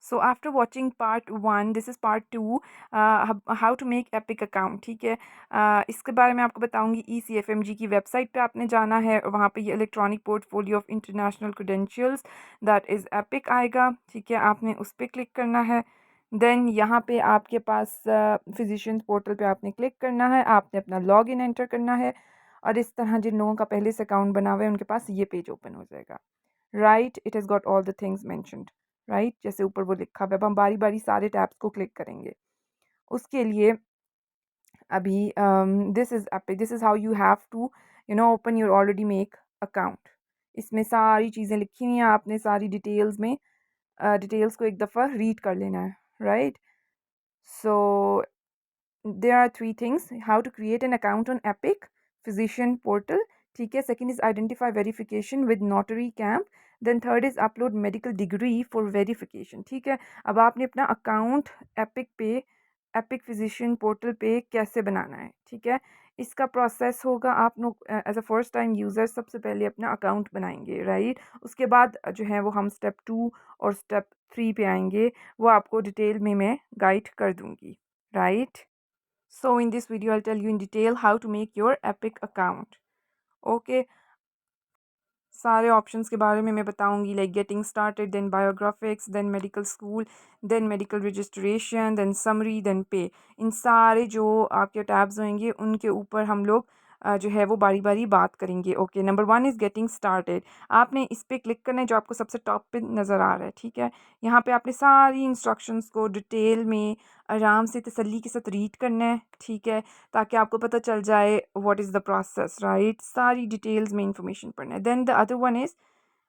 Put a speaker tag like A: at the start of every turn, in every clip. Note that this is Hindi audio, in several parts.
A: So after watching part 1 this is part 2 how to make Epic account. ठीक है, इसके बारे में आपको बताऊंगी। ECFMG की वेबसाइट पे आपने जाना है, वहाँ पे ये electronic portfolio of international credentials that is epic आएगा। ठीक है, आपने उस पर क्लिक करना है। देन यहाँ पे आपके पास फिजिशियंस पोर्टल पे आपने क्लिक करना है, आपने अपना लॉग इन एंटर करना है और इस तरह जिन लोगों का पहले से अकाउंट बना हुआ है उनके पास ये पेज ओपन हो जाएगा। Right, it has got all the things mentioned. Right, जैसे ऊपर वो लिखा हुआ है। अब हम बारी बारी सारे टैब्स को क्लिक करेंगे। उसके लिए अभी this is how you have to open your already make account. इसमें सारी चीज़ें लिखी हुई हैं, आपने सारी डिटेल्स में डिटेल्स को एक दफ़ा रीड कर लेना है। Right, so there are three things: how to create an account on Epic Physician Portal, ठीक है, second is identify verification with notary camp, then third is upload medical degree for verification। ठीक है, अब आपने अपना अकाउंट एपिक पे एपिक फिजिशियन पोर्टल पे कैसे बनाना है। ठीक है, इसका प्रोसेस होगा, आप लोग as a first time user सबसे पहले अपना अकाउंट बनाएंगे। राइट, उसके बाद जो है वो हम स्टेप 2 और स्टेप 3 पे आएंगे, वो आपको डिटेल में मैं गाइड कर दूंगी। Right, so in this video, I'll tell you in detail how to make your Epic account. Okay, सारे ऑप्शंस के बारे में मैं बताऊंगी, like getting started, then biographics, then medical school, then medical registration, then summary, then pay. इन सारे जो आपके टैब्स होंगे उनके ऊपर हम लोग जो है वो बारी बारी बात करेंगे। Okay, number 1 is getting started. आपने इस पर क्लिक करना है जो आपको सबसे टॉप पे नज़र आ रहा है। ठीक है, यहाँ पे आपने सारी इंस्ट्रक्शंस को डिटेल में आराम से तसल्ली के साथ रीड करना है। ठीक है, ताकि आपको पता चल जाए what is the process. Right, सारी डिटेल्स में इंफॉर्मेशन पढ़ना है। Then the other one is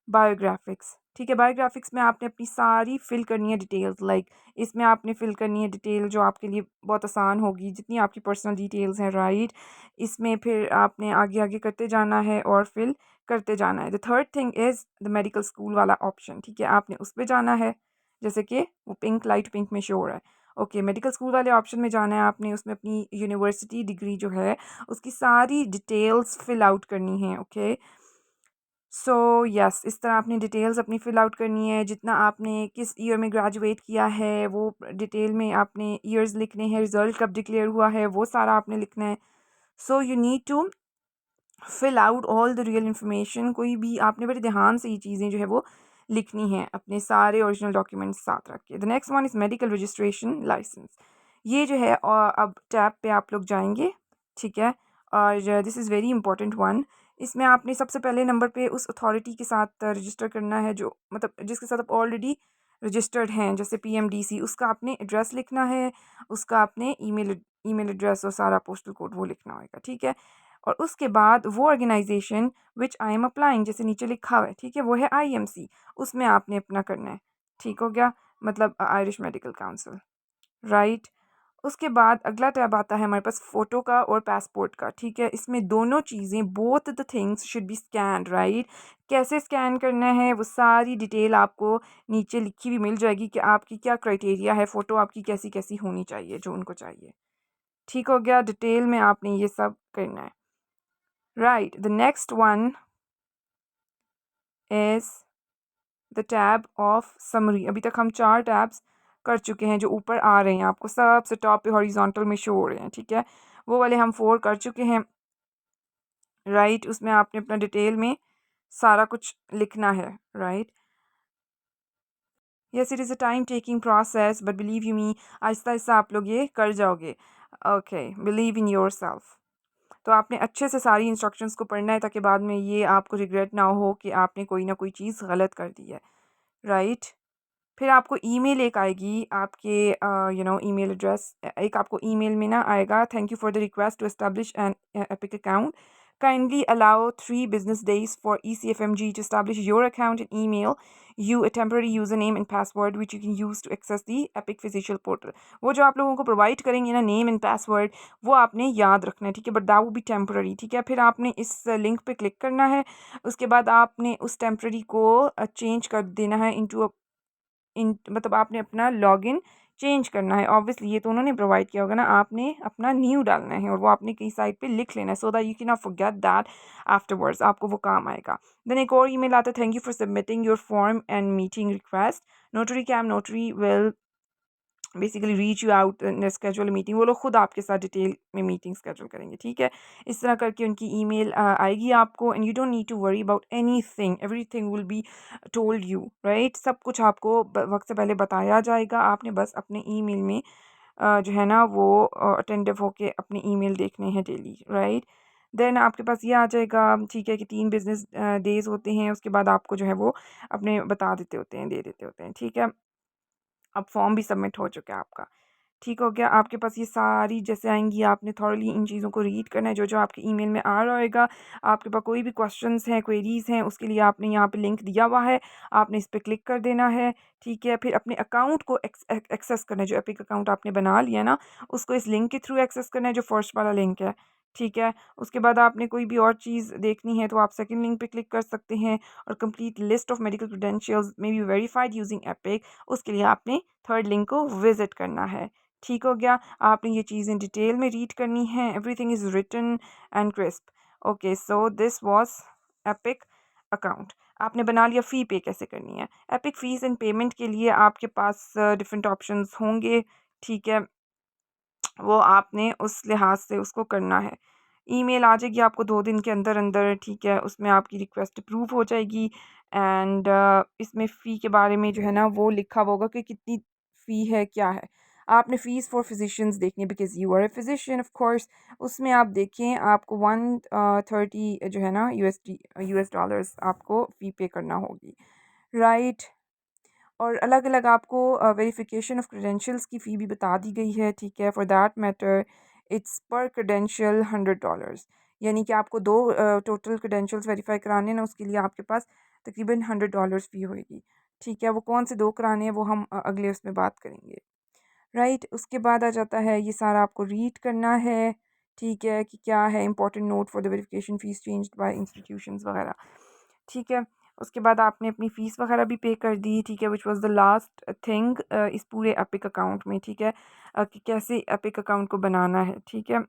A: biographics. ठीक है, बायोग्राफिक्स में आपने अपनी सारी फिल करनी है डिटेल्स, लाइक इसमें आपने फिल करनी है डिटेल जो आपके लिए बहुत आसान होगी, जितनी आपकी पर्सनल डिटेल्स हैं। राइट, इसमें फिर आपने आगे आगे करते जाना है और फिल करते जाना है। The third thing is the medical school वाला ऑप्शन। ठीक है, आपने उस पर जाना है, जैसे कि वो पिंक, लाइट पिंक में शो हो रहा है। ओके, मेडिकल स्कूल वाले ऑप्शन में जाना है आपने, उसमें अपनी यूनिवर्सिटी डिग्री जो है उसकी सारी डिटेल्स फिल आउट करनी है। ओके, सो यस, इस तरह आपने डिटेल्स अपनी फ़िल आउट करनी है, जितना आपने किस ईयर में ग्रेजुएट किया है वो डिटेल में आपने ईयर्स लिखने हैं, रिज़ल्ट कब डिक्लेयर हुआ है वो सारा आपने लिखना है। So you need to fill out all the real information. कोई भी आपने बड़े ध्यान से ये चीज़ें जो है वो लिखनी है, अपने सारे ओरिजिनल डॉक्यूमेंट्स साथ रख के। The next one is medical registration licence. ये जो है अब टैब पे आप लोग जाएंगे। ठीक है, और this is very important one. इसमें आपने सबसे पहले नंबर पे उस अथॉरिटी के साथ रजिस्टर करना है जो मतलब जिसके साथ आप ऑलरेडी रजिस्टर्ड हैं, जैसे PMDC। उसका आपने एड्रेस लिखना है, उसका आपने ईमेल एड्रेस और सारा पोस्टल कोड वो लिखना होगा। ठीक है, और उसके बाद वो organisation which I am applying, जैसे नीचे लिखा हुआ है, ठीक है, वो है IMC, उसमें आपने अपना करना है। ठीक हो गया, मतलब आयरिश मेडिकल काउंसिल। राइट, उसके बाद अगला टैब आता है हमारे पास फ़ोटो का और पासपोर्ट का। ठीक है, इसमें दोनों चीज़ें, both the things should be scanned. Right, कैसे स्कैन करना है वो सारी डिटेल आपको नीचे लिखी हुई मिल जाएगी कि आपकी क्या क्राइटेरिया है, फ़ोटो आपकी कैसी कैसी होनी चाहिए जो उनको चाहिए। ठीक हो गया, डिटेल में आपने ये सब करना है। Right, the next one is the tab of summary. अभी तक हम 4 टैब्स कर चुके हैं जो ऊपर आ रहे हैं, आपको सबसे टॉप पे हॉरिजॉन्टल में शो हो रहे हैं। ठीक है, वो वाले हम 4 कर चुके हैं। राइट, उसमें आपने अपना डिटेल में सारा कुछ लिखना है। Right, yes, it is a time taking process but believe you me, आहिस्ता आहिस्ता आप लोग ये कर जाओगे। Okay, believe in yourself. तो आपने अच्छे से सारी इंस्ट्रक्शंस को पढ़ना है ताकि बाद में ये आपको रिग्रेट ना हो कि आपने कोई ना कोई चीज़ गलत कर दी है। राइट, फिर आपको ईमेल एक आएगी आपके ईमेल एड्रेस, एक आपको ईमेल में ना आएगा, thank you for the request to establish an Epic account, kindly allow 3 business days for ECFMG to establish your account and email you a temporary username and password which you can use to access the Epic Physician Portal। वो जो आप लोगों को प्रोवाइड करेंगे ना नेम एंड पासवर्ड, वो आपने याद रखना है। ठीक है, बट दैट वो भी टेम्पररी। ठीक है, फिर आपने इस लिंक पे क्लिक करना है, उसके बाद आपने उस टेम्पररी को चेंज कर देना है इनटू मतलब आपने अपना लॉगिन चेंज करना है। ऑब्वियसली ये तो उन्होंने प्रोवाइड किया होगा ना, आपने अपना न्यू डालना है और वो आपने कहीं साइड पे लिख लेना है so that you can not forget that afterwards, आपको वो काम आएगा। देन एक और ईमेल आता है, thank you for submitting your form and meeting request NotaryCam notary will basically reach you out schedule meeting. वो लोग खुद आपके साथ डिटेल में मीटिंग स्केड्यूल करेंगे, ठीक है। इस तरह करके उनकी ईमेल आएगी आपको, and you don't need to worry about anything, everything will be told you, right. सब कुछ आपको वक्त से पहले बताया जाएगा। आपने बस अपने ईमेल में जो है ना वो अटेंटिव होके अपने ईमेल देखने हैं डेली, राइट। देन आपके पास ये आ जाएगा, ठीक है, कि 3 बिजनेस डेज होते हैं, उसके बाद आपको जो है वो अपने बता देते होते हैं, दे देते होते हैं, ठीक है। अब फॉर्म भी सबमिट हो चुका है आपका, ठीक हो गया। आपके पास ये सारी जैसे आएंगी, आपने थॉरली इन चीज़ों को रीड करना है, जो जो आपके ईमेल में आ रहा होगा। आपके पास कोई भी क्वेश्चंस हैं, क्वेरीज़ हैं, उसके लिए आपने यहाँ पे लिंक दिया हुआ है, आपने इस पर क्लिक कर देना है, ठीक है। फिर अपने अकाउंट को एक्सेस करना है, जो एपिक अकाउंट आपने बना लिया ना, उसको इस लिंक के थ्रू एक्सेस करना है, जो फर्स्ट वाला लिंक है, ठीक है। उसके बाद आपने कोई भी और चीज़ देखनी है तो आप सेकंड लिंक पे क्लिक कर सकते हैं, और complete list of medical credentials may be verified using epic, उसके लिए आपने थर्ड लिंक को विजिट करना है, ठीक हो गया। आपने ये चीज़ें डिटेल में रीड करनी है, everything is written and crisp. Okay, so this was Epic account. आपने बना लिया। फ़ी पे कैसे करनी है? एपिक फ़ीस एंड पेमेंट के लिए आपके पास डिफरेंट ऑप्शंस होंगे, ठीक है। वो आपने उस लिहाज से उसको करना है। ईमेल आ जाएगी आपको 2 दिन के अंदर अंदर, ठीक है। उसमें आपकी रिक्वेस्ट अप्रूव हो जाएगी, एंड इसमें फ़ी के बारे में जो है ना वो लिखा हुआ होगा कि कितनी फ़ी है, क्या है। आपने फ़ीस फॉर फिजिशियंस देखनी है, because you are a physician of course. उसमें आप देखें, आपको 130 जो है ना यूएस डॉलर्स आपको फ़ी पे करना होगी, राइट। और अलग-अलग आपको वेरिफ़िकेशन ऑफ क्रेडेंशियल्स की फ़ी भी बता दी गई है, ठीक है। फॉर दैट मैटर इट्स पर क्रेडेंशियल $100, यानी कि आपको 2 टोटल क्रेडेंशियल्स वेरीफ़ाई कराने हैं ना, उसके लिए आपके पास तकरीबन $100 फ़ी होएगी, ठीक है। वो कौन से 2 कराने हैं वो हम अगले उसमें बात करेंगे, राइट। उसके बाद आ जाता है, ये सारा आपको रीड करना है, ठीक है, कि क्या है important note for the verification fees changed by institutions वगैरह, ठीक है। उसके बाद आपने अपनी फ़ीस वगैरह भी पे कर दी, ठीक है, which was the last thing इस पूरे एपिक अकाउंट में, ठीक है। कि कैसे एपिक अकाउंट को बनाना है, ठीक है।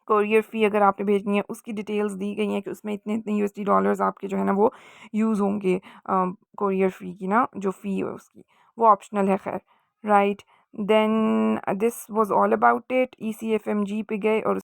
A: कोरियर फ़ी अगर आपने भेजनी है उसकी डिटेल्स दी गई हैं कि उसमें इतने-इतने यूएसडी डॉलर्स आपके जो है ना वो यूज़ होंगे, कोरियर फ़ी की ना जो फ़ी है उसकी, वो ऑप्शनल है खैर, right. Then this was all about it. ECFMG पे गए और